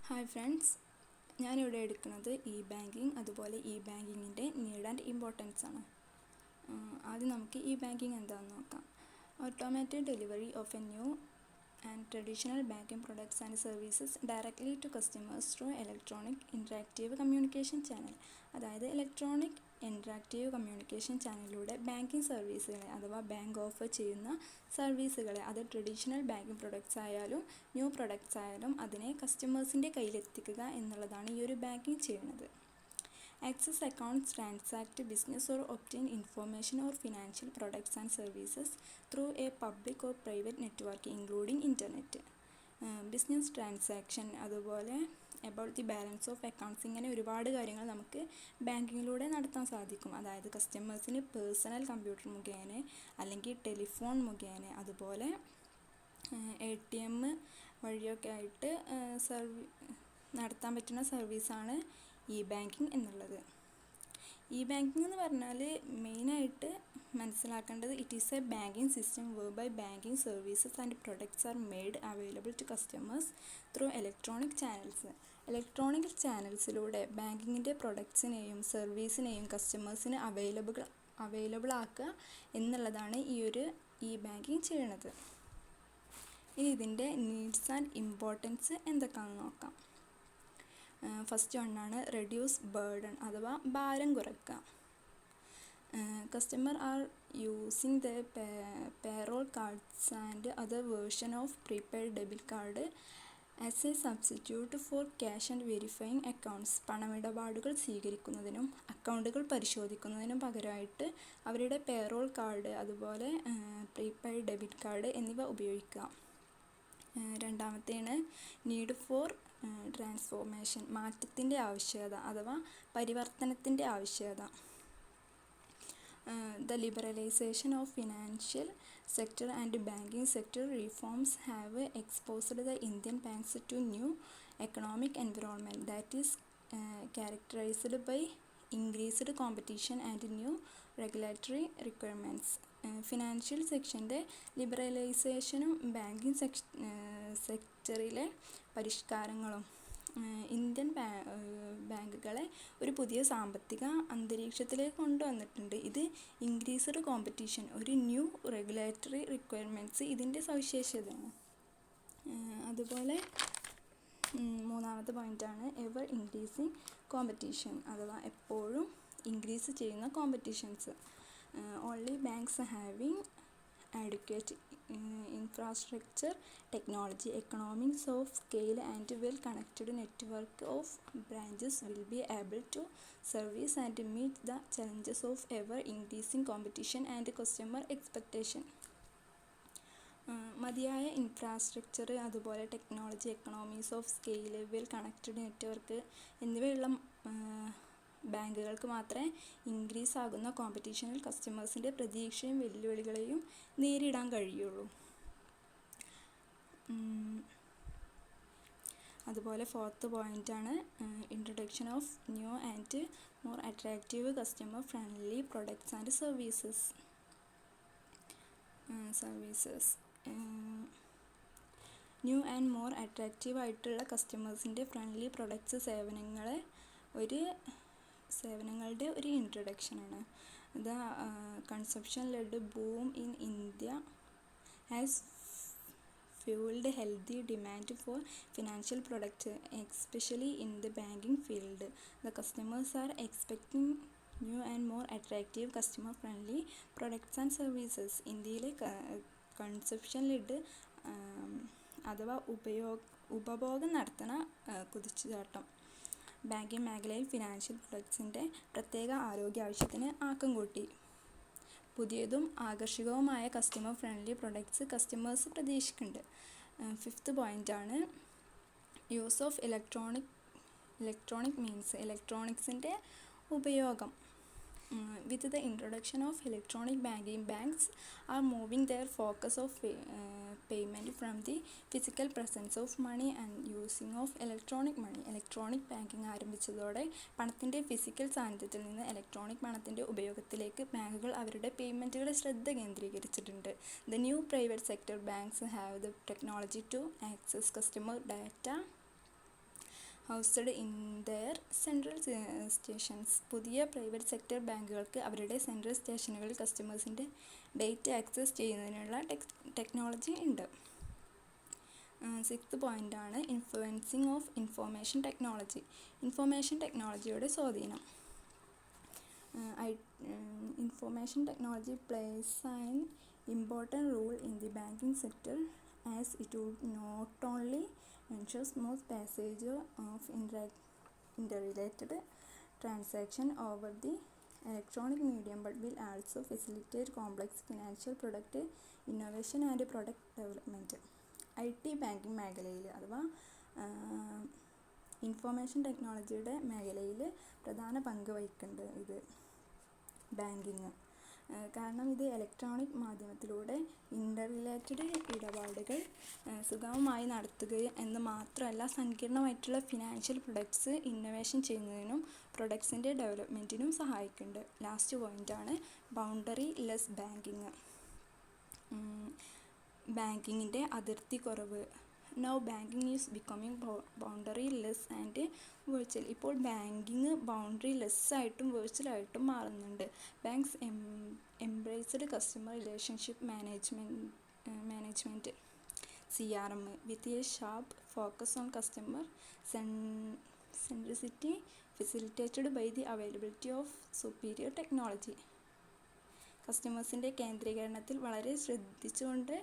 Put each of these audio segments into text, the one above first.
Hi friends, ഞാനിവിടെ എടുക്കുന്നത് banking അതുപോലെ ബാങ്കിങ്ങിൻ്റെ നീഡ് ആൻഡ് ഇമ്പോർട്ടൻസ് ആണ്. ആദ്യം നമുക്ക് ബാങ്കിങ് എന്താണെന്ന് നോക്കാം. Automated delivery of a new and traditional banking products and services directly to customers through electronic interactive communication channel. അതായത് ഇലക്ട്രോണിക് ഇൻട്രാക്റ്റീവ് കമ്മ്യൂണിക്കേഷൻ ചാനലിലൂടെ ബാങ്കിങ് സർവീസുകളെ അഥവാ ബാങ്ക് ഓഫർ ചെയ്യുന്ന സർവീസുകളെ, അത് ട്രഡീഷണൽ ബാങ്കിങ് പ്രൊഡക്ട്സ് ആയാലും ന്യൂ പ്രൊഡക്ട്സ് ആയാലും അതിനെ കസ്റ്റമേഴ്സിൻ്റെ കയ്യിലെത്തിക്കുക എന്നുള്ളതാണ് ഈ ഒരു ബാങ്കിങ് ചെയ്യുന്നത്. Access accounts, transact business or obtain information or financial products and services through a public or private network including internet. Business transaction, അതുപോലെ about the balance of accounts, ഇങ്ങനെ ഒരുപാട് കാര്യങ്ങൾ നമുക്ക് ബാങ്കിങ്ങിലൂടെ നടത്താൻ സാധിക്കും. അതായത് കസ്റ്റമേഴ്സിന് പേഴ്സണൽ കമ്പ്യൂട്ടർ മുഖേന അല്ലെങ്കിൽ ടെലിഫോൺ മുഖേന, അതുപോലെ ATM വഴിയൊക്കെ ആയിട്ട് നടത്താൻ പറ്റുന്ന സർവീസാണ് ബാങ്കിങ് എന്നുള്ളത്. ബാങ്കിങ് എന്ന് പറഞ്ഞാൽ മെയിനായിട്ട് മനസ്സിലാക്കേണ്ടത്, it is a banking system whereby banking services and products are made available to customers through electronic channels. Electronic ചാനൽസിലൂടെ ബാങ്കിങ്ങിൻ്റെ പ്രൊഡക്ട്സിനെയും സർവീസിനെയും കസ്റ്റമേഴ്സിന് അവൈലബിൾ ആക്കുക എന്നുള്ളതാണ് ഈ ഒരു ബാങ്കിങ് ചെയ്യണത്. ഇനി ഇതിൻ്റെ നീഡ്സ് ആൻഡ് ഇമ്പോർട്ടൻസ് എന്തൊക്കെയാണെന്ന് നോക്കാം. ഫസ്റ്റ് ഒന്നാണ് റെഡ്യൂസ് ബേർഡൻ, അഥവാ ഭാരം കുറയ്ക്കുക. Customer are using the payroll cards and other version of prepaid debit card as A substitute for cash and verifying accounts. പണമിടപാടുകൾ സ്വീകരിക്കുന്നതിനും അക്കൗണ്ടുകൾ പരിശോധിക്കുന്നതിനും പകരമായിട്ട് അവരുടെ പേറോൾ കാർഡ്, അതുപോലെ പ്രീപെയ്ഡ് ഡെബിറ്റ് കാർഡ് എന്നിവ ഉപയോഗിക്കുക. രണ്ടാമത്തേണ് നീഡ് ഫോർ ട്രാൻസ്ഫോർമേഷൻ, മാറ്റത്തിൻ്റെ ആവശ്യകത അഥവാ പരിവർത്തനത്തിൻ്റെ ആവശ്യകത. The liberalization of financial sector and banking sector reforms have exposed the Indian banks to new economic environment that is characterized by increased competition and new regulatory requirements. Financial സെക്ഷൻ്റെ ലിബറലൈസേഷനും banking സെക്ടറിലെ പരിഷ്കാരങ്ങളും Indian ബാങ്കുകളെ ഒരു പുതിയ സാമ്പത്തിക അന്തരീക്ഷത്തിലേക്ക് കൊണ്ടുവന്നിട്ടുണ്ട്. ഇത് ഇൻക്രീസ്ഡ് കോമ്പറ്റീഷൻ, ഒരു ന്യൂ റെഗുലേറ്ററി റിക്വയർമെൻറ്റ്സ് ഇതിൻ്റെ സവിശേഷതയാണ്. അതുപോലെ മൂന്നാമത്തെ പോയിൻ്റാണ് എവർ ഇൻക്രീസിങ് കോമ്പറ്റീഷൻ, അഥവാ എപ്പോഴും ഇൻക്രീസ് ചെയ്യുന്ന competitions. Only banks having adequate infrastructure, technology, economies of scale and well-connected network of branches will be able to service and meet the challenges of ever-increasing competition and customer expectation. മതിയായ infrastructure, അതുപോലെ technology, economies of scale, well connected network എന്നിവയുള്ള ബാങ്കുകൾക്ക് മാത്രമേ increase ആകുന്ന കോമ്പറ്റീഷനിൽ കസ്റ്റമേഴ്സിൻ്റെ പ്രതീക്ഷയും വെല്ലുവിളികളെയും നേരിടാൻ കഴിയുള്ളൂ. അതുപോലെ ഫോർത്ത് പോയിൻ്റാണ് introduction of new and more attractive customer friendly products and services. New and more attractive ആയിട്ടുള്ള കസ്റ്റമേഴ്സിൻ്റെ ഫ്രണ്ട്ലി പ്രൊഡക്ട്സ് സേവനങ്ങളുടെ ഒരു ഇൻട്രൊഡക്ഷനാണ്. The consumption led boom in India has fueled healthy demand for financial products, especially in the banking field. The customers are expecting new and more attractive customer friendly products and services. ഇന്ത്യയിലെ consumption lead അഥവാ ഉപഭോഗം നടത്തുന്ന കുതിച്ചുചാട്ടം banking മേഖലയിൽ financial പ്രൊഡക്ട്സിൻ്റെ പ്രത്യേക ആരോഗ്യ ആവശ്യത്തിന് ആക്കം കൂട്ടി. പുതിയതും ആകർഷകവുമായ കസ്റ്റമർ ഫ്രണ്ട്ലി പ്രൊഡക്ട്സ് കസ്റ്റമേഴ്സ് പ്രതീക്ഷിക്കുന്നുണ്ട്. ഫിഫ്ത്ത് പോയിൻ്റാണ് യൂസ് ഓഫ് ഇലക്ട്രോണിക് മീൻസ്, ഇലക്ട്രോണിക്സിൻ്റെ ഉപയോഗം. With the introduction of electronic banking, banks are moving their focus of payment from the physical presence of money and using of electronic money. Electronic banking ആരംഭിച്ചതോടെ പണത്തിൻ്റെ physical സാന്നിധ്യത്തിൽ നിന്ന് electronic പണത്തിൻ്റെ ഉപയോഗത്തിലേക്ക് ബാങ്കുകൾ അവരുടെ പേയ്മെൻറ്റുകളെ ശ്രദ്ധ കേന്ദ്രീകരിച്ചിട്ടുണ്ട്. The new private sector banks have the technology to access customer data housed in there central stations. പുതിയ private sector ബാങ്കുകൾക്ക് അവരുടെ സെൻട്രൽ സ്റ്റേഷനുകളിൽ കസ്റ്റമേഴ്സിൻ്റെ ഡേറ്റ ആക്സസ് ചെയ്യുന്നതിനുള്ള ടെക്നോളജി ഉണ്ട്. സിക്സ്ത് പോയിൻ്റാണ് influencing of information technology. Information ടെക്നോളജിയുടെ സ്വാധീനം. Information technology plays an important role in the banking sector as it would not only ensure smooth passage of interrelated transaction over the electronic medium but will also facilitate complex financial product innovation and product development. IT banking മേഖലയിൽ അഥവാ information ടെക്നോളജിയുടെ മേഖലയിൽ പ്രധാന പങ്ക് വഹിക്കുന്നുണ്ട് ഇത് banking. കാരണം ഇത് ഇലക്ട്രോണിക് മാധ്യമത്തിലൂടെ ഇൻ്റർറിലേറ്റഡ് ഇടപാടുകൾ സുഗമമായി നടത്തുക എന്ന് മാത്രമല്ല സങ്കീർണമായിട്ടുള്ള ഫിനാൻഷ്യൽ പ്രൊഡക്ട്സ് ഇന്നോവേഷൻ ചെയ്യുന്നതിനും പ്രൊഡക്ട്സിൻ്റെ ഡെവലപ്മെൻറ്റിനും സഹായിക്കുന്നുണ്ട്. ലാസ്റ്റ് പോയിൻ്റാണ് ബൗണ്ടറി ലെസ് ബാങ്കിങ്. ബാങ്കിങ്ങിൻ്റെ അതിർത്തി കുറവ്. Now banking is becoming boundaryless and virtual. ഇപ്പോൾ ബാങ്കിങ് ബൗണ്ടറി ലെസ്സായിട്ടും വെർച്വലായിട്ടും മാറുന്നുണ്ട്. Banks embraced customer relationship management CRM with a sharp focus on customer centricity facilitated by the availability of superior technology. കസ്റ്റമേഴ്സിൻ്റെ കേന്ദ്രീകരണത്തിൽ വളരെ ശ്രദ്ധിച്ചുകൊണ്ട്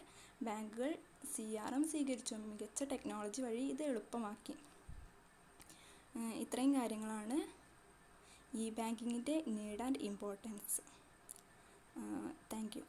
ബാങ്കുകൾ CRM സ്വീകരിച്ചു. മികച്ച ടെക്നോളജി വഴി ഇത് എളുപ്പമാക്കി. ഇത്രയും കാര്യങ്ങളാണ് ഈ ബാങ്കിങ്ങിൻ്റെ need and importance. Thank U.